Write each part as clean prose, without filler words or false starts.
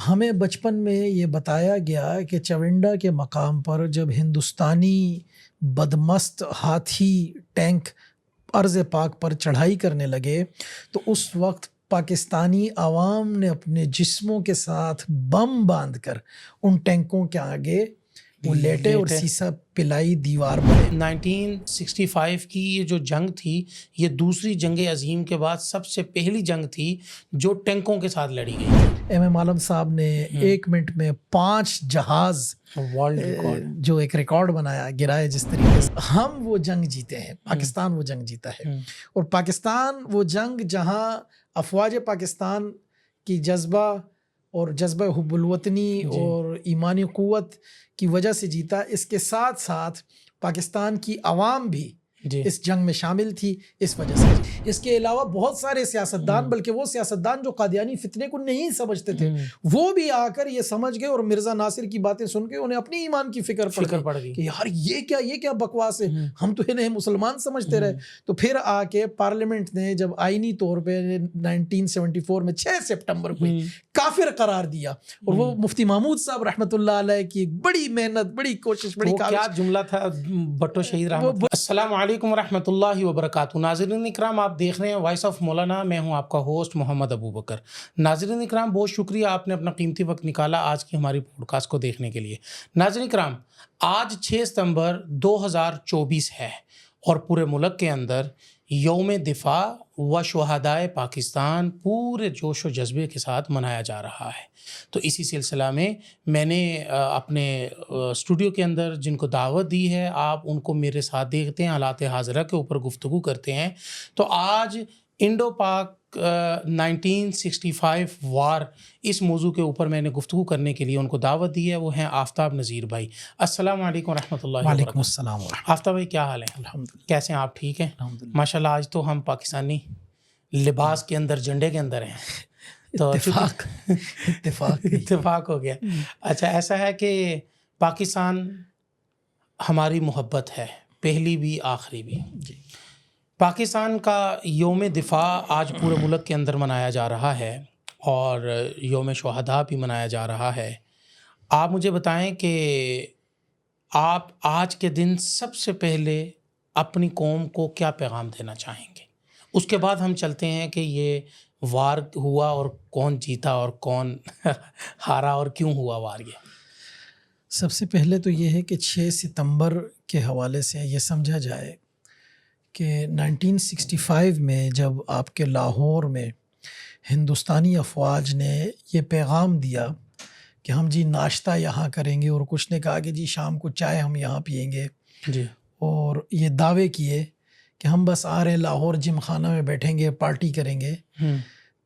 ہمیں بچپن میں یہ بتایا گیا کہ چونڈا کے مقام پر جب ہندوستانی بدمست ہاتھی ٹینک ارض پاک پر چڑھائی کرنے لگے تو اس وقت پاکستانی عوام نے اپنے جسموں کے ساتھ بم باندھ کر ان ٹینکوں کے آگے وہ لیٹے اور سیسا پلائی دیوار بنے۔ 1965 کی یہ جو جنگ تھی یہ دوسری جنگ عظیم کے بعد سب سے پہلی جنگ تھی جو ٹینکوں کے ساتھ لڑی گئی۔ ایم ایم عالم صاحب نے 1 منٹ میں 5 جہاز ورلڈ ریکارڈ جو ایک ریکارڈ بنایا گرائے جس طریقے سے ہم وہ جنگ جیتے ہیں، پاکستان وہ جنگ جیتا ہے، اور پاکستان وہ جنگ جہاں افواج پاکستان کی جذبہ اور جذبہ حب الوطنی اور ایمانی قوت کی وجہ سے جیتا۔ اس کے ساتھ ساتھ پاکستان کی عوام بھی اس جنگ میں شامل تھی اس وجہ سے۔ اس کے علاوہ بہت سارے سیاستدان، بلکہ وہ سیاستدان جو قادیانی فتنے کو نہیں سمجھتے تھے، وہ بھی آ کر یہ سمجھ گئے اور مرزا ناصر کی باتیں سن کے انہیں اپنی ایمان کی فکر پڑ گئی کہ یار یہ کیا بکواس ہے، ہم تو انہیں مسلمان سمجھتے رہے۔ تو پھر آ کے پارلیمنٹ نے جب آئینی طور پہ 1974 میں 6 سپٹمبر کو کافر قرار دیا، اور وہ مفتی محمود صاحب رحمۃ اللہ علیہ کی ایک بڑی محنت، بڑی کوشش، بڑی کیا جملہ تھا بھٹو شہید رحمۃ اللہ۔ السلام علیکم ورحمۃ اللہ وبرکاتہ۔ ناظرین اکرام، آپ دیکھ رہے ہیں وائس آف مولانا، میں ہوں آپ کا ہوسٹ محمد ابو بکر۔ ناظرین اکرام، بہت شکریہ آپ نے اپنا قیمتی وقت نکالا آج کی ہماری پوڈ کاسٹ کو دیکھنے کے لیے۔ ناظرین اکرام، آج 6 ستمبر 2024 ہے اور پورے ملک کے اندر یوم دفاع و شہدائے پاکستان پورے جوش و جذبے کے ساتھ منایا جا رہا ہے۔ تو اسی سلسلہ میں میں نے اپنے اسٹوڈیو کے اندر جن کو دعوت دی ہے، آپ ان کو میرے ساتھ دیکھتے ہیں، حالات حاضرہ کے اوپر گفتگو کرتے ہیں۔ تو آج انڈو پاک 1965 وار، اس موضوع کے اوپر میں نے گفتگو کرنے کے لیے ان کو دعوت دی ہے۔ وہ ہیں آفتاب نذیر بھائی۔ السلام علیکم ورحمۃ اللہ وبرکاتہ۔ وعلیکم السلام ورحمۃ۔ آفتاب بھائی کیا حال ہے؟ الحمدللہ، کیسے ہیں آپ؟ ٹھیک ہیں الحمدللہ۔ ماشاء اللہ۔ آج تو ہم پاکستانی لباس کے اندر، جھنڈے کے اندر ہیں، تو اتفاق ہو گیا۔ اچھا، ایسا ہے کہ پاکستان ہماری محبت ہے، پہلی بھی آخری بھی۔ پاکستان کا یوم دفاع آج پورے ملک کے اندر منایا جا رہا ہے اور یوم شہداء بھی منایا جا رہا ہے۔ آپ مجھے بتائیں کہ آپ آج کے دن سب سے پہلے اپنی قوم کو کیا پیغام دینا چاہیں گے؟ اس کے بعد ہم چلتے ہیں کہ یہ وار ہوا اور کون جیتا اور کون ہارا اور کیوں ہوا وار۔ یہ سب سے پہلے تو یہ ہے کہ 6 ستمبر کے حوالے سے یہ سمجھا جائے کہ 1965 میں جب آپ کے لاہور میں ہندوستانی افواج نے یہ پیغام دیا کہ ہم جی ناشتہ یہاں کریں گے، اور کچھ نے کہا کہ جی شام کو چائے ہم یہاں پئیں گے، اور یہ دعوے کیے کہ ہم بس آ رہے لاہور جم خانہ میں بیٹھیں گے، پارٹی کریں گے،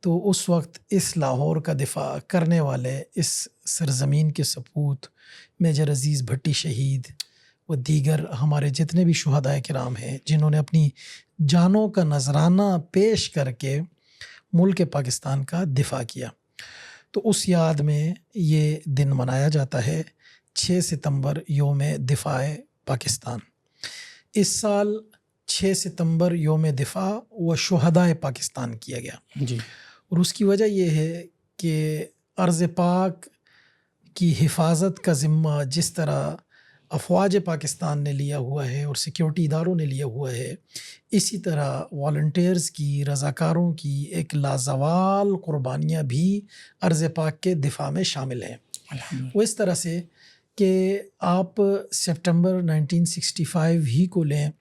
تو اس وقت اس لاہور کا دفاع کرنے والے، اس سرزمین کے سپوت میجر عزیز بھٹی شہید و دیگر ہمارے جتنے بھی شہداء کرام ہیں جنہوں نے اپنی جانوں کا نذرانہ پیش کر کے ملک پاکستان کا دفاع کیا، تو اس یاد میں یہ دن منایا جاتا ہے 6 ستمبر یوم دفاع پاکستان۔ اس سال 6 ستمبر یوم دفاع و شہداء پاکستان کیا گیا، اور اس کی وجہ یہ ہے کہ ارض پاک کی حفاظت کا ذمہ جس طرح افواج پاکستان نے لیا ہوا ہے اور سیکیورٹی اداروں نے لیا ہوا ہے، اسی طرح والنٹیئرز کی، رضاکاروں کی ایک لازوال قربانیاں بھی ارض پاک کے دفاع میں شامل ہیں۔ وہ اس طرح سے کہ آپ سپٹمبر 1965 ہی کو لیں،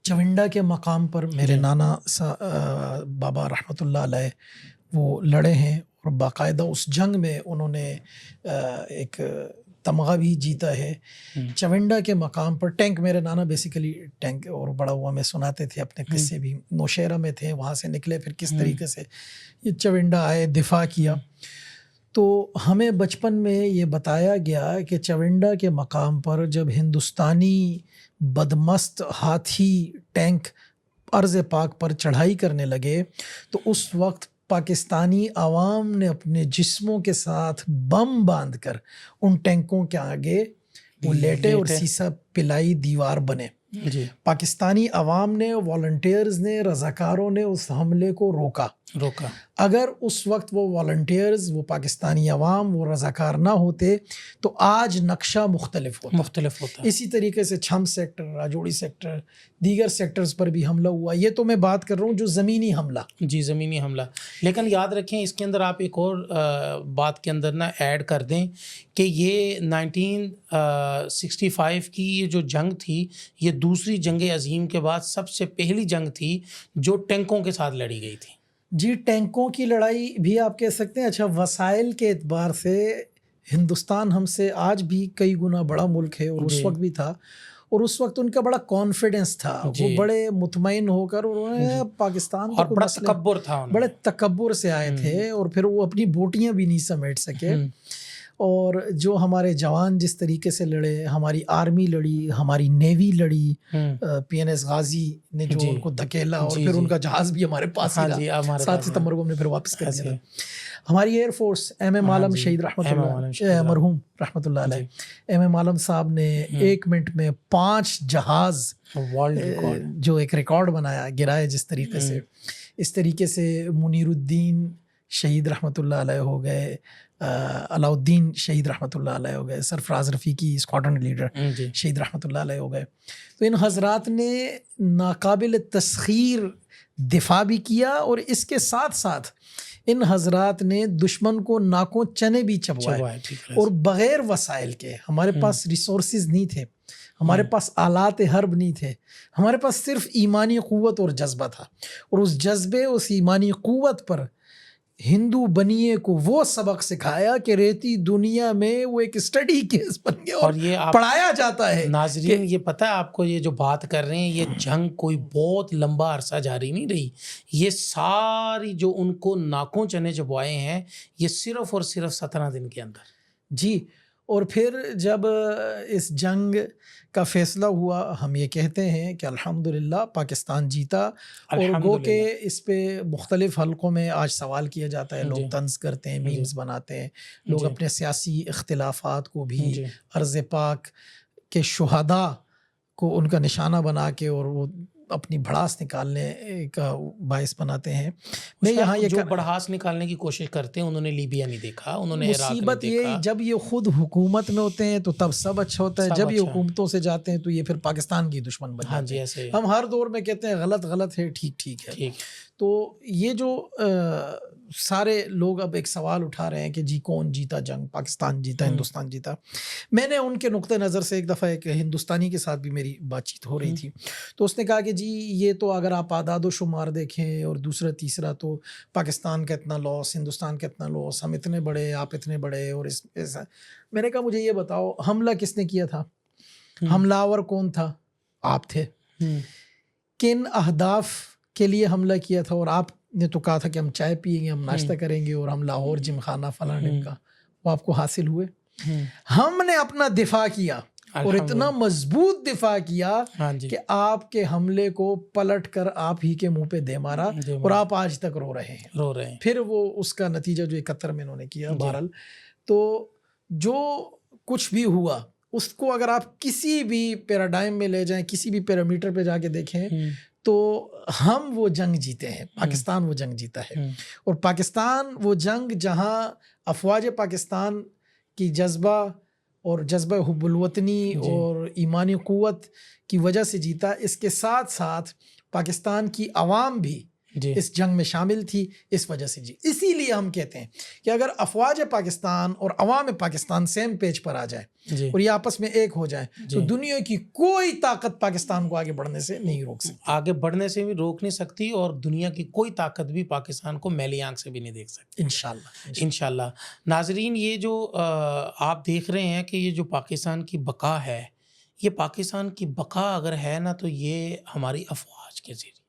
چونڈا کے مقام پر میرے نانا بابا رحمۃ اللہ علیہ وہ لڑے ہیں، اور باقاعدہ اس جنگ میں انہوں نے ایک تمغہ بھی جیتا ہے۔ چونڈا کے مقام پر ٹینک، میرے نانا بیسیکلی ٹینک اور بڑا ہوا میں سناتے تھے اپنے قصے بھی، نوشہرہ میں تھے، وہاں سے نکلے، پھر کس طریقے سے یہ چونڈا آئے، دفاع کیا۔ تو ہمیں بچپن میں یہ بتایا گیا کہ چونڈا کے مقام پر جب ہندوستانی بدمست ہاتھی ٹینک ارض پاک پر چڑھائی کرنے لگے تو اس وقت پاکستانی عوام نے اپنے جسموں کے ساتھ بم باندھ کر ان ٹینکوں کے آگے وہ لیٹے اور سیسا پلائی دیوار بنے۔ جی پاکستانی عوام نے، والنٹیئرز نے، رضاکاروں نے اس حملے کو روکا. اگر اس وقت وہ والنٹیئرز، وہ پاکستانی عوام، وہ رضاکار نہ ہوتے تو آج نقشہ مختلف ہوتا. اسی طریقے سے چھم سیکٹر، راجوڑی سیکٹر، دیگر سیکٹرز پر بھی حملہ ہوا. یہ تو میں بات کر رہا ہوں جو زمینی حملہ. جی زمینی حملہ. لیکن یاد رکھیں اس کے اندر آپ ایک اور بات کے اندر نا ایڈ کر دیں کہ یہ 1965 کی یہ جو جنگ تھی یہ دوسری جنگ عظیم کے بعد سب سے پہلی جنگ تھی جو ٹینکوں کے ساتھ لڑی گئی تھی. جی ٹینکوں کی لڑائی بھی آپ کہہ سکتے ہیں. اچھا وسائل کے اعتبار سے ہندوستان ہم سے آج بھی کئی گنا بڑا ملک ہے، اور اس وقت بھی تھا، اور اس وقت ان کا بڑا کانفیڈنس تھا. وہ بڑے مطمئن ہو کر انہوں نے پاکستان اور بڑا تکبر تھا، بڑے تکبر سے آئے تھے، اور پھر وہ اپنی بوٹیاں بھی نہیں سمیٹ سکے. اور جو ہمارے جوان جس طریقے سے لڑے، ہماری آرمی لڑی، ہماری نیوی لڑی، پی این ایس غازی نے جو ان کو دھکیلا، اور پھر ان کا جہاز بھی ہمارے پاس ہی رہا. 7 ستمبر کو ہم نے پھر واپس کر دیا. ہماری ایئر فورس، ایم ایم عالم شہید مرحوم رحمۃ اللہ علیہ، ایم ایم عالم صاحب نے 1 منٹ میں 5 جہاز جو ایک ریکارڈ بنایا، گرائے جس طریقے سے. اس طریقے سے منیر الدین شہید رحمۃ اللہ علیہ ہو گئے، علاء الدین شہید رحمۃ اللہ علیہ ہو گئے، سرفراز رفیقی اسکواڈرن لیڈر شہید رحمۃ اللہ علیہ ہو گئے. تو ان حضرات نے ناقابل تسخیر دفاع بھی کیا، اور اس کے ساتھ ساتھ ان حضرات نے دشمن کو ناکوں چنے بھی چبوائے، اور بغیر وسائل کے. ہمارے پاس ریسورسز نہیں تھے، ہمارے پاس آلات حرب نہیں تھے، ہمارے پاس صرف ایمانی قوت اور جذبہ تھا. اور اس جذبے، اس ایمانی قوت پر ہندو بنیے کو وہ سبق سکھایا کہ ریتی دنیا میں وہ ایک اسٹڈی کیس بن گیا، اور یہ پڑھایا جاتا ہے. ناظرین یہ پتہ ہے آپ کو، یہ جو بات کر رہے ہیں یہ جنگ کوئی بہت لمبا عرصہ جاری نہیں رہی. یہ ساری جو ان کو ناکوں چنے چبوائے ہیں یہ صرف اور صرف 17 دن کے اندر. جی. اور پھر جب اس جنگ کا فیصلہ ہوا، ہم یہ کہتے ہیں کہ الحمدللہ پاکستان جیتا. اور گو کہ اس پہ مختلف حلقوں میں آج سوال کیا جاتا ہے، لوگ طنز کرتے ہیں، میمز بناتے ہیں، لوگ اپنے سیاسی اختلافات کو بھی ارض پاک کے شہداء کو ان کا نشانہ بنا کے اور وہ اپنی بھڑاس نکالنے کا باعث بناتے ہیں. میں یہاں یہ جو بڑھاس نکالنے کی کوشش کرتے ہیں، انہوں نے لیبیا نہیں دیکھا، انہوں نے عراق نہیں دیکھا. مصیبت یہ جب یہ خود حکومت میں ہوتے ہیں تو تب سب اچھا ہوتا ہے، جب یہ حکومتوں سے جاتے ہیں تو یہ پھر پاکستان کی دشمن بن جاتے ہیں. ہم ہر دور میں کہتے ہیں غلط ہے، ٹھیک ہے. تو یہ جو سارے لوگ اب ایک سوال اٹھا رہے ہیں کہ جی کون جیتا جنگ، پاکستان جیتا، ہندوستان جیتا. میں نے ان کے نقطہ نظر سے ایک دفعہ ایک ہندوستانی کے ساتھ بھی میری بات چیت ہو رہی تھی، تو اس نے کہا کہ جی یہ تو اگر آپ اعداد و شمار دیکھیں اور دوسرا تیسرا تو پاکستان کا اتنا لاس، ہندوستان کا اتنا لاس، ہم اتنے بڑے، آپ اتنے بڑے، اور ایسا. میں نے کہا مجھے یہ بتاؤ حملہ کس نے کیا تھا؟ حملہ آور کون تھا؟ آپ تھے. کن اہداف کے لیے حملہ کیا تھا؟ اور آپ نے تو کہا تھا کہ ہم چائے پیئیں گے، ہم ناشتہ کریں گے، اور ہم لاہور جم خانہ فلاں کا، وہ آپ کو حاصل ہوئے؟ ہم نے اپنا دفاع کیا، اور اتنا مضبوط دفاع کیا کہ آپ کے حملے کو پلٹ کر آپ ہی کے منہ پہ دے مارا، اور آپ آج تک رو رہے ہیں. پھر وہ اس کا نتیجہ جو 71 میں انہوں نے کیا. بہرحال تو جو کچھ بھی ہوا اس کو اگر آپ کسی بھی پیراڈائم میں لے جائیں، کسی بھی پیرامیٹر پہ جا کے دیکھیں، تو ہم وہ جنگ جیتے ہیں، پاکستان وہ جنگ جیتا ہے. اور پاکستان وہ جنگ جہاں افواج پاکستان کی جذبہ اور جذبہ حب الوطنی اور ایمانی قوت کی وجہ سے جیتا. اس کے ساتھ ساتھ پاکستان کی عوام بھی اس جنگ میں شامل تھی، اس وجہ سے جی. اسی لیے ہم کہتے ہیں کہ اگر افواج پاکستان اور عوام پاکستان سیم پیج پر آ جائے اور یہ آپس میں ایک ہو جائیں تو دنیا کی کوئی طاقت پاکستان کو آگے بڑھنے سے نہیں روک سکتی. آگے بڑھنے سے بھی روک نہیں سکتی، اور دنیا کی کوئی طاقت بھی پاکستان کو میلی آنکھ سے بھی نہیں دیکھ سکتی انشاءاللہ. ناظرین یہ جو آپ دیکھ رہے ہیں کہ یہ جو پاکستان کی بقا ہے، یہ پاکستان کی بقا اگر ہے نا تو یہ ہماری افواج کے ذریعے.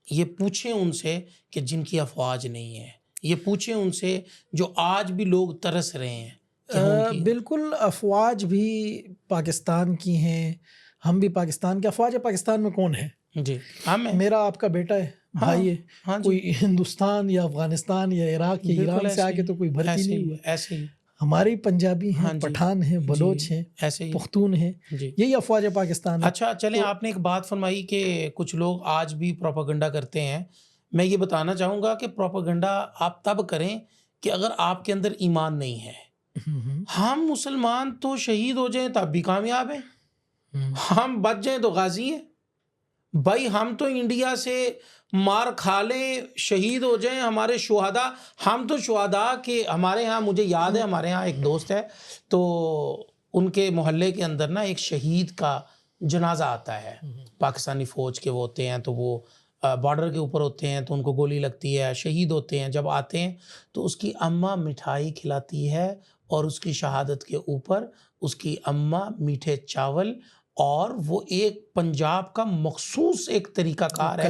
یہ پوچھیں ان سے کہ جن کی افواج نہیں ہے، یہ پوچھیں ان سے جو آج بھی لوگ ترس رہے ہیں. بالکل افواج بھی پاکستان کی ہیں، ہم بھی پاکستان کے. افواج پاکستان میں کون ہے؟ جی میرا آپ کا بیٹا ہے، بھائی ہے. کوئی ہندوستان یا افغانستان یا عراق یا ایران سے آ کے تو کوئی بھرتی نہیں ہوا. ایسے ہی ہماری پنجابی ہیں, پٹھان ہیں, بلوچ ہیں, ایسے ہی پختون ہیں, یہی افواج پاکستان ہے. اچھا چلیں, آپ نے ایک بات فرمائی کہ کچھ لوگ آج بھی پروپیگنڈا کرتے ہیں. میں یہ بتانا چاہوں گا کہ پروپیگنڈا آپ تب کریں کہ اگر آپ کے اندر ایمان نہیں ہے. ہم مسلمان تو شہید ہو جائیں تب بھی کامیاب ہیں, ہم بچ جائیں تو غازی ہیں. بھائی ہم تو انڈیا سے مار کھا لیں, شہید ہو جائیں, ہمارے شہداء, ہم تو شہداء کہ ہمارے ہاں, مجھے یاد ہے ہمارے ہاں ایک دوست ہے, تو ان کے محلے کے اندر نا ایک شہید کا جنازہ آتا ہے. پاکستانی فوج کے وہ ہوتے ہیں, تو وہ بارڈر کے اوپر ہوتے ہیں, تو ان کو گولی لگتی ہے, شہید ہوتے ہیں. جب آتے ہیں تو اس کی اماں مٹھائی کھلاتی ہے, اور اس کی شہادت کے اوپر اس کی اماں میٹھے چاول, اور وہ ایک پنجاب کا مخصوص ایک طریقہ کار ہے,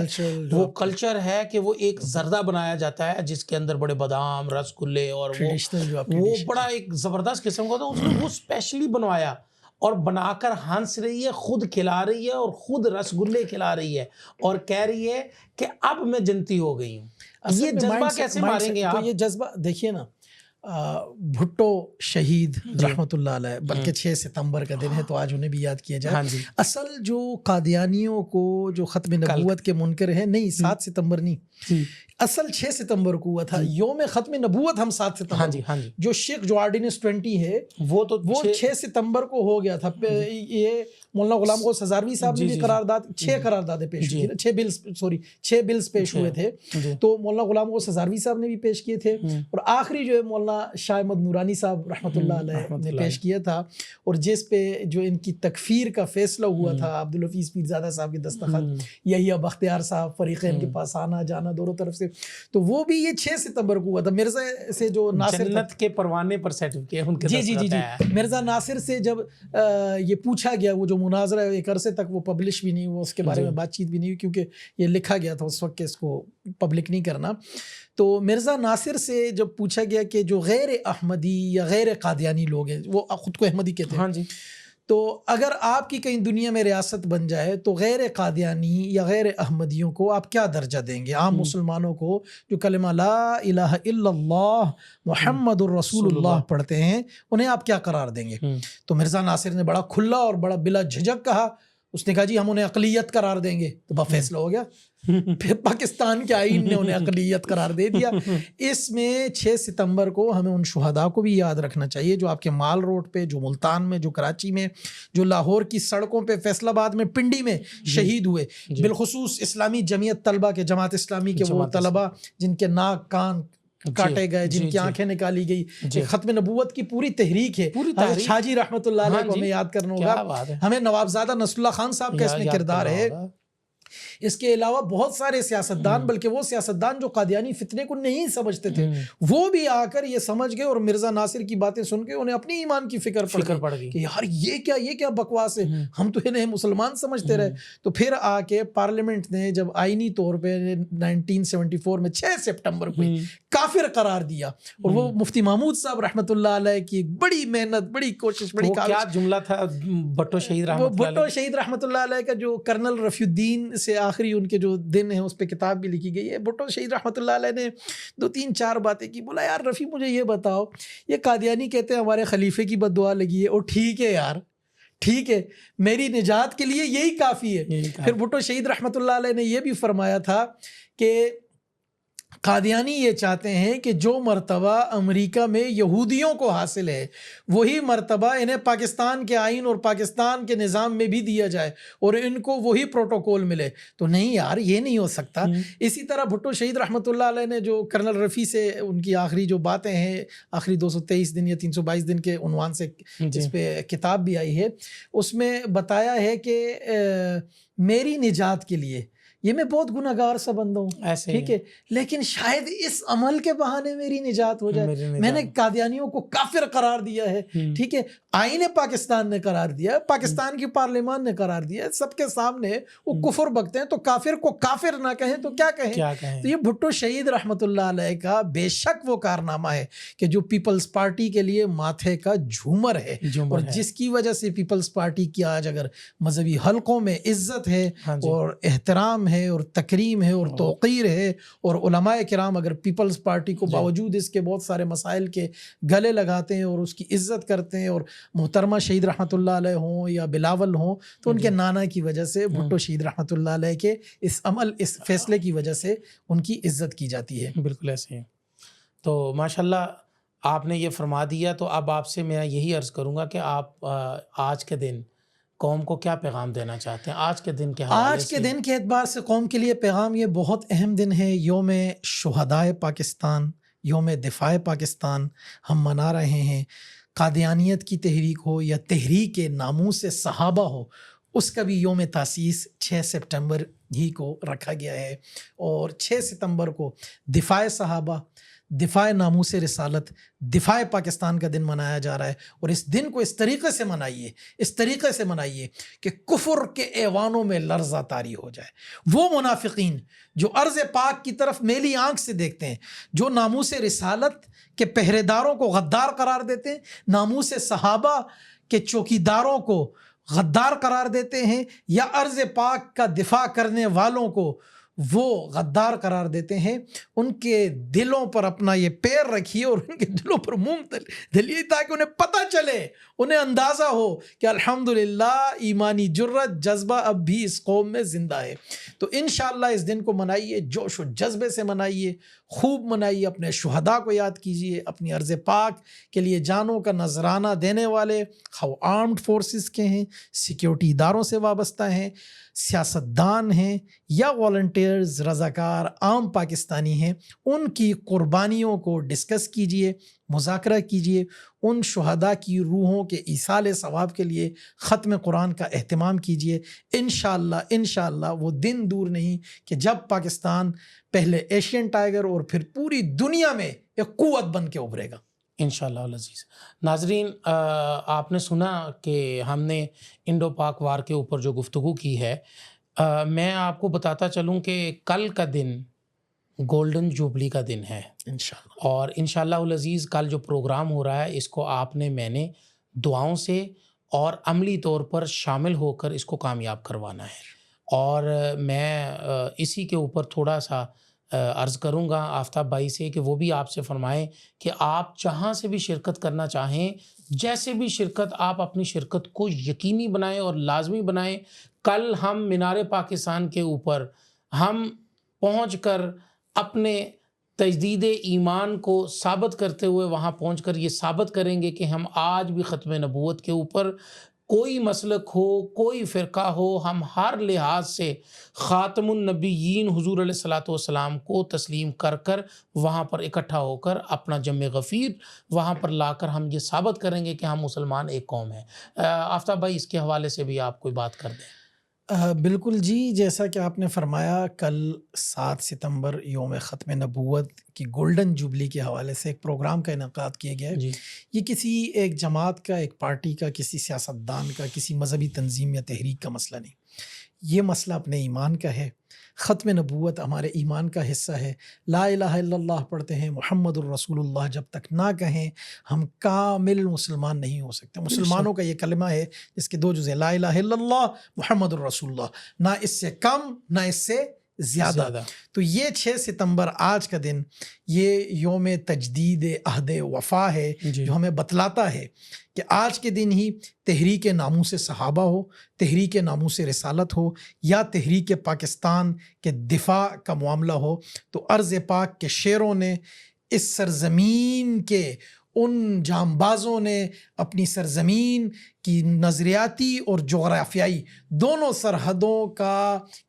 وہ کلچر ہے کہ وہ ایک زردہ بنایا جاتا ہے جس کے اندر بڑے بادام, رس گلے, اور وہ بڑا ایک زبردست قسم کا تھا. اس نے وہ اسپیشلی بنوایا اور بنا کر ہنس رہی ہے, خود کھلا رہی ہے, اور خود رس گلے کھلا رہی ہے, اور کہہ رہی ہے کہ اب میں جنتی ہو گئی ہوں. یہ جذبہ کیسے ماریں گے آپ؟ یہ جذبہ دیکھیے نا, بھٹو شہید رحمۃ اللہ علیہ, بلکہ 6 ستمبر کا دن ہے تو آج انہیں بھی یاد کیا جائے. اصل جو قادیانیوں کو جو ختم نبوت کے منکر ہیں, نہیں 7 ستمبر نہیں, اصل 6 ستمبر کو ہوا تھا یوم ختم نبوت. ہم 7 ستمبر جو شیخ جو آرڈیننس 20 ہے وہ 6 ستمبر کو ہو گیا تھا. یہ مولانا غلام غوث ہزاروی صاحب نے بھی قرارداد 6 قراردادیں پیش کی, 6 بلز پیش ہوئے تھے, تو مولانا غلام غوث ہزاروی صاحب نے بھی پیش کیے تھے, اور آخری جو ہے مولانا شاہ احمد نورانی صاحب رحمۃ اللہ علیہ نے پیش کیا تھا, اور جس پہ جو ان کی تکفیر کا فیصلہ ہوا تھا عبدالحفیظ پیرزادہ صاحب کے دستخط, یحییٰ بختیار صاحب, فریقین کے پاس آنا جانا دونوں طرف سے, تو وہ بھی یہ 6 ستمبر کو ہوا تھا. مرزا سے جو ناصر جنت کے پروانے پر سرٹیفکیٹ ان کے جی مرزا ناصر سے جب یہ پوچھا گیا, وہ جو مناظرہ ہے ایک عرصے تک وہ پبلش بھی نہیں ہوا, اس کے بارے میں بات چیت بھی نہیں ہوئی, کیونکہ یہ لکھا گیا تھا اس وقت کہ اس کو پبلک نہیں کرنا. تو مرزا ناصر سے جب پوچھا گیا کہ جو غیر احمدی یا غیر قادیانی لوگ ہیں, وہ خود کو احمدی کہتے ہیں, تو اگر آپ کی کہیں دنیا میں ریاست بن جائے تو غیر قادیانی یا غیر احمدیوں کو آپ کیا درجہ دیں گے؟ عام مسلمانوں کو جو کلمہ لا الہ الا اللہ محمد الرسول اللہ پڑھتے ہیں, انہیں آپ کیا قرار دیں گے؟ تو مرزا ناصر نے بڑا کھلا اور بڑا بلا جھجک کہا, اس نے کہا جی ہم انہیں اقلیت قرار دیں گے. تو فیصلہ ہو گیا, پھر پاکستان کے آئین نے انہیں اقلیت قرار دے دیا. اس میں 6 ستمبر کو ہمیں ان شہداء کو بھی یاد رکھنا چاہیے جو آپ کے مال روڈ پہ, جو ملتان میں, جو کراچی میں, جو لاہور کی سڑکوں پہ, فیصل آباد میں, پنڈی میں شہید ہوئے. بالخصوص اسلامی جمعیت طلبہ کے, جماعت اسلامی کے وہ طلبہ جن کے ناک کان کاٹے گئے, جن کی آنکھیں نکالی گئی. ختم نبوت کی پوری تحریک ہے. شاہ جی رحمۃ اللہ علیہ کو ہمیں یاد کرنا ہوگا. ہمیں نوابزادہ نصر اللہ خان صاحب کا اس میں کردار ہے. اس کے علاوہ بہت سارے سیاستدان, بلکہ وہ سیاستدان جو قادیانی فتنے کو نہیں سمجھتے تھے, وہ بھی آ کر یہ سمجھ گئے, اور مرزا ناصر کی باتیں سن کے انہیں اپنی ایمان کی فکر پڑ گئی کہ یار یہ کیا بکواس ہے, ہم تو انہیں مسلمان سمجھتے رہے. تو پھر آ کے پارلیمنٹ نے جب آئینی طور پہ 1974 میں 6 سپٹمبر کو کافر قرار دیا, اور وہ مفتی محمود صاحب رحمۃ اللہ علیہ کی بڑی محنت, بڑی کوشش, بڑی کیا جملہ تھا بھٹو شہید رحمۃ اللہ علیہ کا, جو کرنل رفیع الدین سے آخری ان کے جو دن ہیں اس پہ کتاب بھی لکھی گئی ہے. بھٹو شہید رحمۃ اللہ علیہ نے 2-3-4 باتیں کی. بولا یار رفیع مجھے یہ بتاؤ, یہ قادیانی کہتے ہیں ہمارے خلیفے کی بد دعا لگی ہے, اور ٹھیک ہے یار, ٹھیک ہے, میری نجات کے لیے یہی کافی ہے. پھر بھٹو شہید رحمۃ اللہ علیہ نے یہ بھی فرمایا تھا کہ قادیانی یہ چاہتے ہیں کہ جو مرتبہ امریکہ میں یہودیوں کو حاصل ہے وہی مرتبہ انہیں پاکستان کے آئین اور پاکستان کے نظام میں بھی دیا جائے, اور ان کو وہی پروٹوکول ملے. تو نہیں یار, یہ نہیں ہو سکتا. اسی طرح بھٹو شہید رحمۃ اللہ علیہ نے جو کرنل رفیع سے ان کی آخری جو باتیں ہیں, آخری 223 دن یا 322 دن کے عنوان سے جس پہ کتاب بھی آئی ہے, اس میں بتایا ہے کہ میری نجات کے لیے یہ میں بہت گناہ گار سا بندہ ہوں, ٹھیک ہے, لیکن شاید اس عمل کے بہانے میری نجات ہو جائے. میں نے قادیانیوں کو کافر قرار دیا ہے, ٹھیک ہے, آئین پاکستان نے قرار دیا, پاکستان کی پارلیمان نے قرار دیا, سب کے سامنے وہ کفر بکتے ہیں, تو کافر کو کافر نہ کہیں تو کیا کہیں. تو یہ بھٹو شہید رحمۃ اللہ علیہ کا بے شک وہ کارنامہ ہے کہ جو پیپلز پارٹی کے لیے ماتھے کا جھومر ہے, اور جس کی وجہ سے پیپلز پارٹی کی آج اگر مذہبی حلقوں میں عزت ہے اور احترام ہے اور تکریم ہے اور توقیر ہے، اور علماء کرام اگر پیپلز پارٹی کو باوجود اس کے بہت سارے مسائل کے گلے لگاتے ہیں اور اس کی عزت کرتے ہیں، اور محترمہ شہید رحمۃ اللہ علیہ ہوں یا بلاول ہوں تو ان کے نانا کی وجہ سے، بھٹو شہید رحمۃ اللہ علیہ کے اس عمل، اس فیصلے کی وجہ سے ان کی عزت کی جاتی ہے۔ بالکل ایسے ہیں۔ تو ماشاءاللہ آپ نے یہ فرما دیا، تو اب آپ سے میں یہی عرض کروں گا کہ آپ آج کے دن قوم کو کیا پیغام دینا چاہتے ہیں آج کے دن کے حوالے آج سے؟ کے دن کے اعتبار سے قوم کے لیے پیغام یہ بہت اہم دن ہے، یوم شہدائے پاکستان، یوم دفاع پاکستان ہم منا رہے ہیں۔ قادیانیت کی تحریک ہو یا تحریک ناموس صحابہ ہو، اس کا بھی یوم تاسیس 6 سپٹمبر ہی کو رکھا گیا ہے، اور 6 ستمبر کو دفاع صحابہ، دفاع ناموس رسالت، دفاع پاکستان کا دن منایا جا رہا ہے۔ اور اس دن کو اس طریقے سے منائیے، اس طریقے سے منائیے کہ کفر کے ایوانوں میں لرزہ طاری ہو جائے۔ وہ منافقین جو عرض پاک کی طرف میلی آنکھ سے دیکھتے ہیں، جو ناموس رسالت کے پہرے داروں کو غدار قرار دیتے ہیں، ناموس صحابہ کے چوکیداروں کو غدار قرار دیتے ہیں، یا عرض پاک کا دفاع کرنے والوں کو وہ غدار قرار دیتے ہیں، ان کے دلوں پر اپنا یہ پیر رکھیے اور ان کے دلوں پر منہ دلیے، تاکہ انہیں پتہ چلے، انہیں اندازہ ہو کہ الحمدللہ ایمانی جرت، جذبہ اب بھی اس قوم میں زندہ ہے۔ تو انشاءاللہ اس دن کو منائیے، جوش و جذبے سے منائیے، خوب منائیے، اپنے شہداء کو یاد کیجیے، اپنی عرض پاک کے لیے جانوں کا نذرانہ دینے والے، خواہ آرمڈ فورسز کے ہیں، سیکیورٹی اداروں سے وابستہ ہیں، سیاستدان ہیں یا والنٹیئرز، رضاکار عام پاکستانی ہیں، ان کی قربانیوں کو ڈسکس کیجئے، مذاکرہ کیجئے، ان شہداء کی روحوں کے ایصال ثواب کے لیے ختم قرآن کا اہتمام کیجئے۔ انشاءاللہ وہ دن دور نہیں کہ جب پاکستان پہلے ایشین ٹائیگر اور پھر پوری دنیا میں ایک قوت بن کے ابھرے گا انشاءاللہ العزیز۔ ناظرین، آپ نے سنا کہ ہم نے انڈو پاک وار کے اوپر جو گفتگو کی ہے، میں آپ کو بتاتا چلوں کہ کل کا دن گولڈن جوبلی کا دن ہے انشاءاللہ، اور انشاءاللہ العزیز کل جو پروگرام ہو رہا ہے اس کو آپ نے، میں نے دعاؤں سے اور عملی طور پر شامل ہو کر اس کو کامیاب کروانا ہے۔ اور میں اسی کے اوپر تھوڑا سا عرض کروں گا آفتاب بھائی سے کہ وہ بھی آپ سے فرمائیں کہ آپ جہاں سے بھی شرکت کرنا چاہیں، جیسے بھی شرکت، آپ اپنی شرکت کو یقینی بنائیں اور لازمی بنائیں۔ کل ہم مینار پاکستان کے اوپر ہم پہنچ کر اپنے تجدید ایمان کو ثابت کرتے ہوئے وہاں پہنچ کر یہ ثابت کریں گے کہ ہم آج بھی ختم نبوت کے اوپر، کوئی مسلک ہو، کوئی فرقہ ہو، ہم ہر لحاظ سے خاتم النبیین حضور علیہ الصلوۃ والسلام کو تسلیم کر کر وہاں پر اکٹھا ہو کر اپنا جم غفیر وہاں پر لا کر ہم یہ ثابت کریں گے کہ ہم مسلمان ایک قوم ہیں۔ آفتاب بھائی، اس کے حوالے سے بھی آپ کوئی بات کر دیں۔ بالکل جی، جیسا کہ آپ نے فرمایا، کل 7 ستمبر یوم ختم نبوت کی گولڈن جوبلی کے حوالے سے ایک پروگرام کا انعقاد کیا گیا ہے۔ جی، یہ کسی ایک جماعت کا، ایک پارٹی کا، کسی سیاستدان کا، کسی مذہبی تنظیم یا تحریک کا مسئلہ نہیں، یہ مسئلہ اپنے ایمان کا ہے۔ ختم نبوت ہمارے ایمان کا حصہ ہے۔ لا الہ الا اللہ پڑھتے ہیں، محمد الرسول اللہ جب تک نہ کہیں ہم کامل مسلمان نہیں ہو سکتے۔ مسلمانوں کا یہ کلمہ ہے جس کے 2 جزء، لا الہ الا اللہ، محمد الرسول اللہ، نہ اس سے کم نہ اس سے زیادہ۔ تو یہ 6 ستمبر آج کا دن، یہ یوم تجدید عہد وفا ہے، جو ہمیں بتلاتا ہے کہ آج کے دن ہی تحریک ناموس صحابہ ہو، تحریک ناموس رسالت ہو، یا تحریک پاکستان کے دفاع کا معاملہ ہو، تو عرض پاک کے شیروں نے، اس سرزمین کے ان جانبازوں نے اپنی سرزمین کی نظریاتی اور جغرافیائی دونوں سرحدوں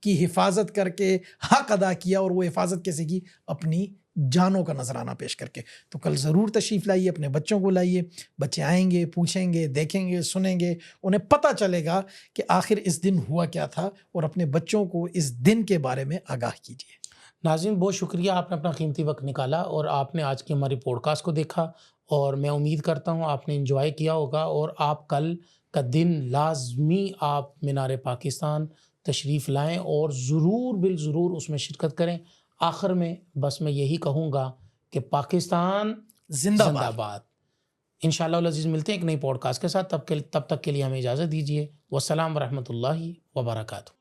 کی حفاظت کر کے حق ادا کیا، اور وہ حفاظت کیسے کی؟ اپنی جانوں کا نذرانہ پیش کر کے۔ تو کل ضرور تشریف لائیے، اپنے بچوں کو لائیے، بچے آئیں گے، پوچھیں گے، دیکھیں گے، سنیں گے، انہیں پتہ چلے گا کہ آخر اس دن ہوا کیا تھا، اور اپنے بچوں کو اس دن کے بارے میں آگاہ کیجیے۔ ناظرین، بہت شکریہ، آپ نے اپنا قیمتی وقت نکالا اور آپ نے آج کی ہماری پوڈ کاسٹ کو دیکھا، اور میں امید کرتا ہوں آپ نے انجوائے کیا ہوگا، اور آپ کل کا دن لازمی آپ مینار پاکستان تشریف لائیں اور ضرور بالضرور اس میں شرکت کریں۔ آخر میں بس میں یہی کہوں گا کہ پاکستان زندہ باد۔ انشاءاللہ العزیز ملتے ہیں ایک نئی پوڈ کاسٹ کے ساتھ، تب تک کے لیے ہمیں اجازت دیجیے۔ والسلام ورحمۃ اللہ وبرکاتہ۔